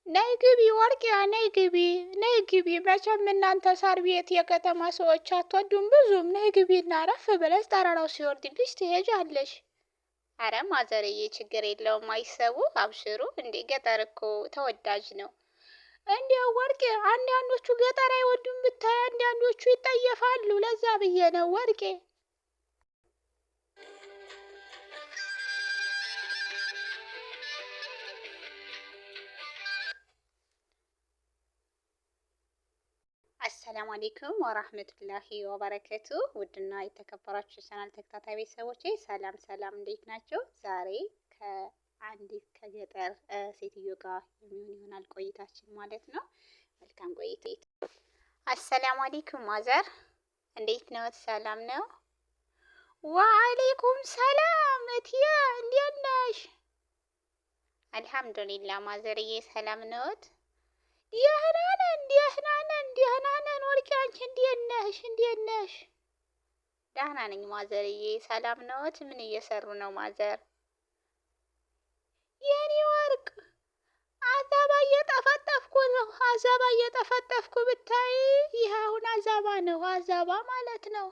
ነይ ግቢ ወርቄ፣ ነይ ግቢ፣ ነይ ግቢ። መቼም እናንተ ሳር ቤት የከተማ ሰዎች አትወዱም ብዙም። ነይ ግቢ እና አረፍ ብለሽ ጠረራው ሲወርድልሽ ትሄጃለሽ። አረ ማዘርዬ ችግር የለውም አይሰቡ፣ አብሽሩ። እንዴ ገጠር እኮ ተወዳጅ ነው። እንዲያው ወርቄ አንዳንዶቹ ገጠር አይወዱም ብታይ፣ አንዳንዶቹ ይጠየፋሉ። ለዛ ብዬ ነው ወርቄ። አሰላሙ አሌይኩም ወራህመቱላሂ ወበረከቱ። ውድና የተከበራችሁ ቻናል ተከታታይ ቤተሰቦቼ ሰላም ሰላም፣ እንዴት ናቸው? ዛሬ ከአንዲት ከገጠር ሴትዮ ጋር የሚሆን ይሆናል ቆይታችን ማለት ነው። መልካም ቆይታ። አሰላሙ አሌይኩም ማዘር፣ እንዴት ነው? ሰላም ነው? ወአሌይኩም ሰላም እትዬ፣ እንዴት ነሽ? አልሐምዱሊላ ማዘርዬ፣ ሰላም ነዎት? ደህና ነን ደህና ነን ደህና ነን። ወርቄ አንቺ እንዴት ነሽ? እንዴት ነሽ? ደህና ነኝ ማዘርዬ። ሰላም ነዎት? ምን እየሰሩ ነው ማዘር? የኔ ወርቅ አዛባ እየጠፈጠፍኩ ነው። አዛባ እየጠፈጠፍኩ ብታይ፣ ይህ አሁን አዛባ ነው። አዛባ ማለት ነው።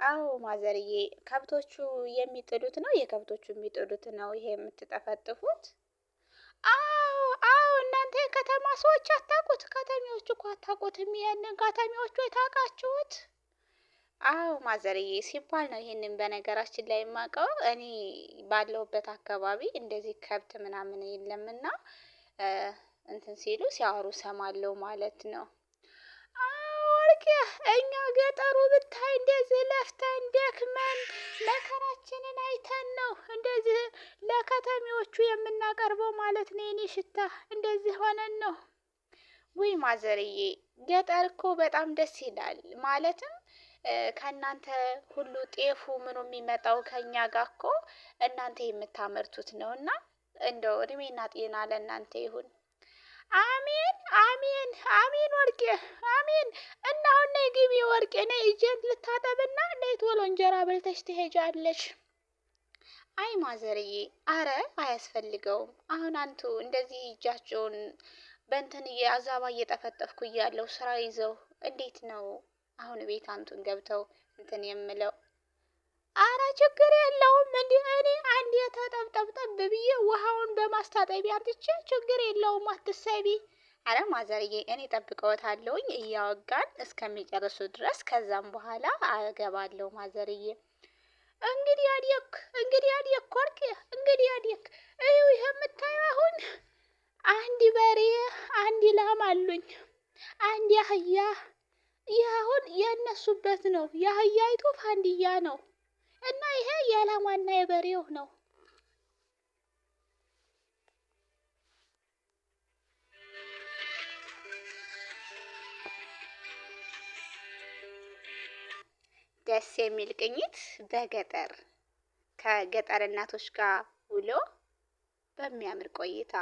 አዎ ማዘርዬ፣ ከብቶቹ የሚጥሉት ነው። የከብቶቹ የሚጥሉት ነው ይሄ የምትጠፈጥፉት? አዎ አዎ፣ እናንተ የከተማ ሰዎች አታውቁት። ከተሜዎቹ እኮ አታውቁትም። ይሄንን ከተሜዎቹ የታውቃችሁት? አዎ ማዘርዬ ሲባል ነው ይሄንን በነገራችን ላይ የማውቀው። እኔ ባለሁበት አካባቢ እንደዚህ ከብት ምናምን የለምና እንትን ሲሉ ሲያወሩ ሰማለሁ ማለት ነው። ወርቄ እኛ ገጠሩ ብታይ እንደዚህ ለፍተን ደክመን መከራችንን አይተን ነው እንደዚህ ለከተሜዎቹ የምናቀርበው ማለት ነው። የኔ ሽታ እንደዚህ ሆነን ነው። ውይ ማዘርዬ ገጠር እኮ በጣም ደስ ይላል። ማለትም ከእናንተ ሁሉ ጤፉ ምኑ የሚመጣው ከኛ ጋር እኮ እናንተ የምታመርቱት ነው። እና እንደው እድሜና ጤና ለእናንተ ይሁን። አሜን አሜን አሜን ወርቄ አሜን። እና አሁን ነይ ግቢ ወርቄ፣ ነይ እጄን ልታጠብና ነይ ቶሎ እንጀራ በልተሽ ትሄጃለሽ። አይ ማዘርዬ፣ አረ አያስፈልገውም። አሁን አንቱ እንደዚህ እጃቸውን በእንትን አዛባ እየጠፈጠፍኩ እያለሁ ስራ ይዘው እንዴት ነው አሁን ቤት አንቱን ገብተው እንትን የምለው? አረ ችግር የለውም። እንዲህ እኔ አንድ የተጠብጠብጠብ ብዬ ውሃውን በማስታጠቢያ አርጥቼ ችግር የለውም፣ አትሰቢ። አረ ማዘርዬ እኔ ጠብቀውታለሁኝ እያወጋን እስከሚጨርሱ ድረስ፣ ከዛም በኋላ አገባለሁ ማዘርዬ። እንግዲህ አዲክ ወርቄ፣ እንግዲህ አዲክ እዩ። ይሄ የምታየው አሁን አንድ በሬ አንድ ላም አሉኝ፣ አንድ አህያ። ይህ አሁን የእነሱበት ነው። የአህያይቱ ፋንድያ ነው እና ይሄ የላሟና የበሬው ነው። ደስ የሚል ቅኝት በገጠር ከገጠር እናቶች ጋር ውሎ በሚያምር ቆይታ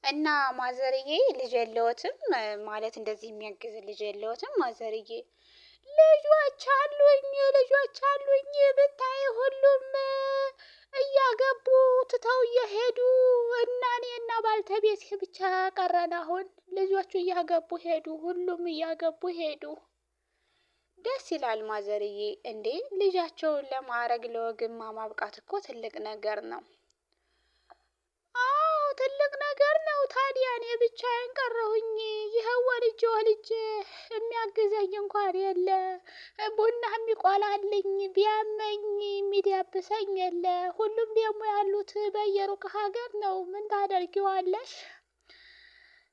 እና ማዘርዬ ልጅ የለዎትም ማለት እንደዚህ የሚያግዝ ልጅ የለዎትም ማዘርዬ? ልጆች አሉኝ ብታይ፣ ሁሉም እያገቡ ትተው እየሄዱ እና እኔና ባልተቤት ብቻ ቀረን። አሁን ልጆቹ እያገቡ ሄዱ፣ ሁሉም እያገቡ ሄዱ። ደስ ይላል ማዘርዬ። እንዴ ልጃቸውን ለማዕረግ ለወግማ ማብቃት እኮ ትልቅ ነገር ነው። አዎ ትልቅ ነገር ነው። ታዲያ እኔ ብቻዬን ቀረሁኝ። ይኸው ወልጄ የሚያግዘኝ እንኳን የለ፣ ቡና የሚቆላልኝ፣ ቢያመኝ የሚዳብሰኝ የለ። ሁሉም ደግሞ ያሉት በየሩቅ ሀገር ነው። ምን ታደርጊዋለሽ?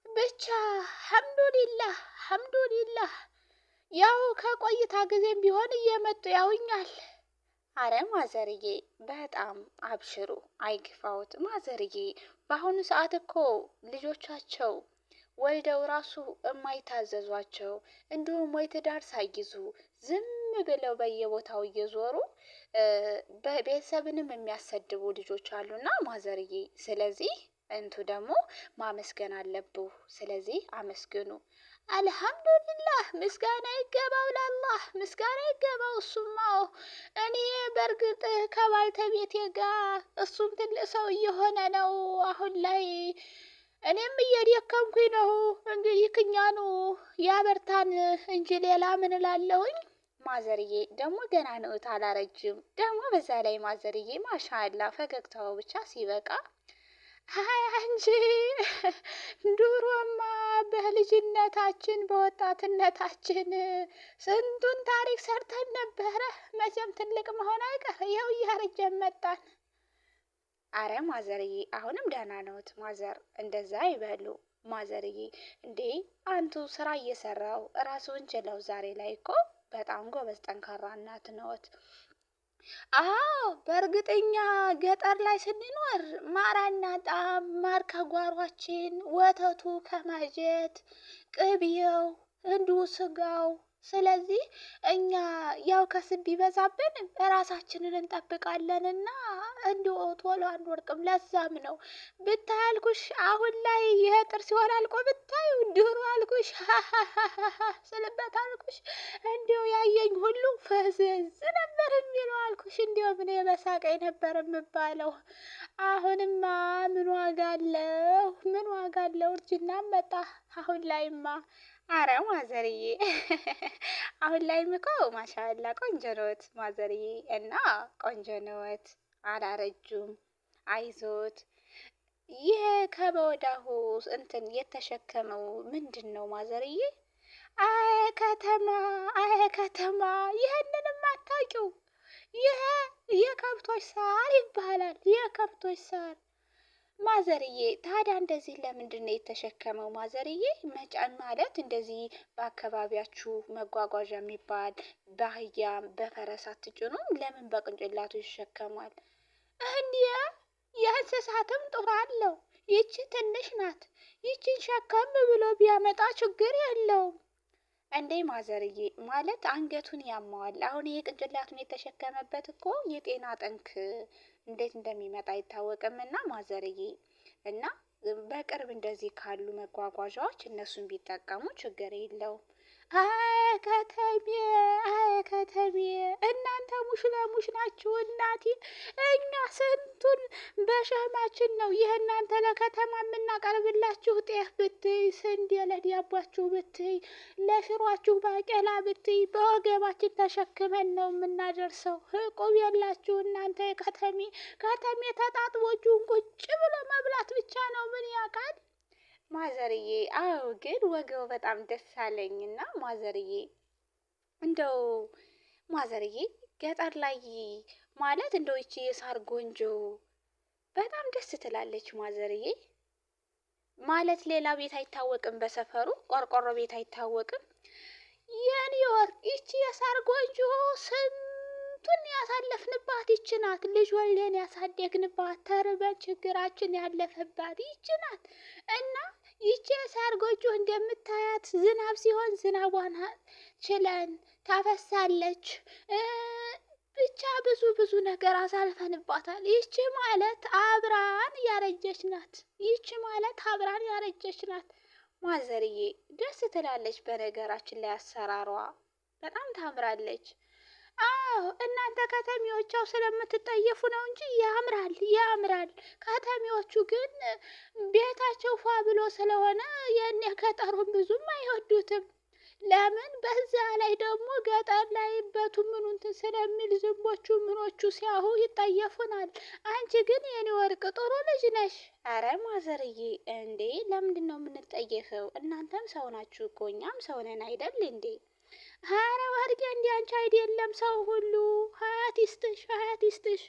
ብቻ ሐምዱሊላህ ሐምዱሊላህ። ያው ከቆይታ ጊዜም ቢሆን እየመጡ ያውኛል። አረ ማዘርዬ በጣም አብሽሩ፣ አይግፋውት ማዘርዬ። በአሁኑ ሰዓት እኮ ልጆቻቸው ወልደው ራሱ የማይታዘዟቸው እንዲሁም ወይ ትዳር ሳይይዙ ዝም ብለው በየቦታው እየዞሩ ቤተሰብንም የሚያሰድቡ ልጆች አሉና ማዘርዬ፣ ስለዚህ እንቱ ደግሞ ማመስገን አለብሁ። ስለዚህ አመስግኑ። አልሐምዱሊላህ ምስጋና ይገባው ለአላህ፣ ምስጋና ይገባው። እሱማው እኔ በእርግጥ ከባልተቤቴ ጋር እሱም ትልቅ ሰው እየሆነ ነው አሁን ላይ እኔም እየደከምኩኝ ነው። እንግዲህ ክኛኑ ያበርታን እንጂ ሌላ ምን እላለሁኝ። ማዘርዬ ደግሞ ገና ነው አላረጅም። ደግሞ በዛ ላይ ማዘርዬ ማሻአላ ፈገግታው ብቻ ሲበቃ። አይ አንቺ ድሮማ በልጅነታችን በወጣትነታችን ስንቱን ታሪክ ሰርተን ነበረ። መቼም ትልቅ መሆን አይቀር ይኸው እያረጀን መጣን። አረ ማዘርዬ አሁንም ደህና ነዎት? ማዘር እንደዛ ይበሉ። ማዘርዬ እንዴ አንቱ ስራ እየሰራው ራስዎን ችለው ዛሬ ላይ እኮ በጣም ጎበዝ ጠንካራ እናት ነዎት። አዎ በእርግጠኛ ገጠር ላይ ስንኖር ማር አናጣም። ማር ከጓሯችን፣ ወተቱ ከማጀት፣ ቅቤው እንዲሁ ስጋው። ስለዚህ እኛ ያው ከስብ ቢበዛብን ራሳችንን እንጠብቃለንና እንዲሁ ቶሎ አንወርቅም። ለዛም ነው ብታይ አልኩሽ። አሁን ላይ ይሄ ጥርስ ሲሆን አልቆ ብታዩ ድሮ አልኩሽ ስልበት አልኩሽ እንዲሁ ያየኝ ሁሉ ፈዘዝ ነበር የሚለው አልኩሽ። እንዲሁ ምን በሳቀኝ ነበር የምባለው። አሁንማ ምን ዋጋ አለው? ምን ዋጋ አለው? እርጅና መጣ። አሁን ላይማ አረ ማዘርዬ አሁን ላይም እኮ ማሻአላ ቆንጆ ነዎት ማዘርዬ፣ እና ቆንጆ ነዎት፣ አላረጁም። አይዞት። ይሄ ከበወዳሁ እንትን የተሸከመው ምንድን ነው ማዘርዬ? አይ ከተማ፣ አይ ከተማ፣ ይህንንም አታውቂው? ይሄ የከብቶች ሳር ይባላል። የከብቶች ሳር ማዘርዬ። ታዲያ እንደዚህ ለምንድን ነው የተሸከመው ማዘርዬ? መጫን ማለት እንደዚህ በአካባቢያችሁ መጓጓዣ የሚባል በአህያ በፈረስ አትጭኑም? ለምን በቅንጭላቱ ይሸከማል? እንዲያ የእንስሳትም ጡር አለው። ይቺ ትንሽ ናት። ይቺን ሸከም ብሎ ቢያመጣ ችግር የለውም። እንዴ ማዘርዬ ማለት አንገቱን ያማዋል። አሁን ይሄ ቅንጭላቱን የተሸከመበት እኮ የጤና ጠንክ እንዴት እንደሚመጣ አይታወቅም። እና ማዘርዬ እና በቅርብ እንደዚህ ካሉ መጓጓዣዎች እነሱን ቢጠቀሙ ችግር የለውም። አይ ከተሜ፣ አይ ከተሜ፣ እናንተ ሙሽ ለሙሽ ናችሁ እናቴ። እኛ ስንቱን በሸማችን ነው ይህ እናንተ ለከተማ የምናቀርብላችሁ። ጤፍ ብትይ፣ ስንዴ ለዳቧችሁ ብትይ፣ ለሽሯችሁ ባቄላ ብትይ፣ በወገባችን ተሸክመን ነው የምናደርሰው። ዕቁብ የላችሁ እናንተ የከተሜ። ከተሜ ተጣጥቦ እጁን ቁጭ ብሎ መብላት ብቻ ነው። ምን ያውቃል ማዘርዬ? አዎ ግን ወገው በጣም ደስ አለኝና ማዘርዬ፣ እንደው ማዘርዬ ገጠር ላይ ማለት እንደው ይቺ የሳር ጎንጆ በጣም ደስ ትላለች ማዘርዬ። ማለት ሌላ ቤት አይታወቅም፣ በሰፈሩ ቆርቆሮ ቤት አይታወቅም። የኔ ወርቅ ይቺ የሳር ጎንጆ ስንቱን ያሳለፍንባት ይቺ ናት። ልጅ ወልደን ያሳደግንባት፣ ተርበን ችግራችን ያለፈባት ይቺ ናት። እና ይቺ የሳር ጎጆ እንደምታያት ዝናብ ሲሆን ዝናቧን ችለን ታፈሳለች። ብቻ ብዙ ብዙ ነገር አሳልፈንባታል። ይቺ ማለት አብራን ያረጀች ናት። ይቺ ማለት አብራን ያረጀች ናት። ማዘርዬ ደስ ትላለች። በነገራችን ላይ አሰራሯ በጣም ታምራለች። አዎ እናንተ ከተሜዎቻው ስለምትጠየፉ ነው እንጂ ያምራል፣ ያምራል። ከተሜዎቹ ግን ቤታቸው ፏ ብሎ ስለሆነ የኔ ገጠሩን ብዙም አይወዱትም። ለምን? በዛ ላይ ደግሞ ገጠር ላይ በቱ ምኑ እንትን ስለሚል ዝንቦቹ ምኖቹ ሲያሁ ይጠየፉናል። አንቺ ግን የኔ ወርቅ ጥሩ ልጅ ነሽ። አረ ማዘርዬ እንዴ ለምንድን ነው የምንጠየፈው? እናንተም ሰው ናችሁ እኮ እኛም ሰው ነን አይደል እንዴ? አረ ወርቄ እንዲ አንቺ አይደለም ሰው ሁሉ። ሀያት ይስጥሽ፣ ሀያት ይስጥሽ።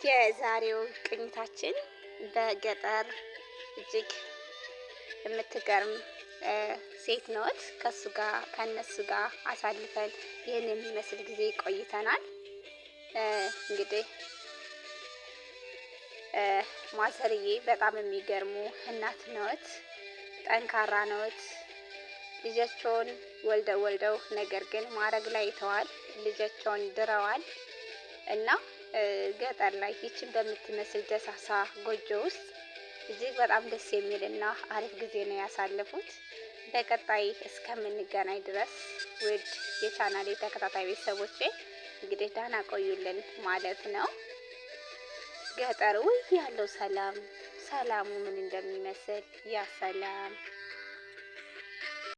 የዛሬው ቅኝታችን በገጠር እጅግ የምትገርም ሴት ነዎት። ከነሱ ጋር አሳልፈን ይህን የሚመስል ጊዜ ቆይተናል። እንግዲህ ማዘርዬ በጣም የሚገርሙ እናት ነዎት፣ ጠንካራ ነዎት። ልጃቸውን ወልደው ነገር ግን ማረግ ላይ ተዋል። ልጃቸውን ድረዋል እና ገጠር ላይ ይችን በምትመስል ደሳሳ ጎጆ ውስጥ እጅግ በጣም ደስ የሚልና አሪፍ ጊዜ ነው ያሳለፉት። በቀጣይ እስከምንገናኝ ድረስ ውድ የቻናሌ ተከታታይ ቤተሰቦቼ እንግዲህ ደህና ቆዩልን ማለት ነው። ገጠር ውይ ያለው ሰላም ሰላሙ ምን እንደሚመስል ያ ሰላም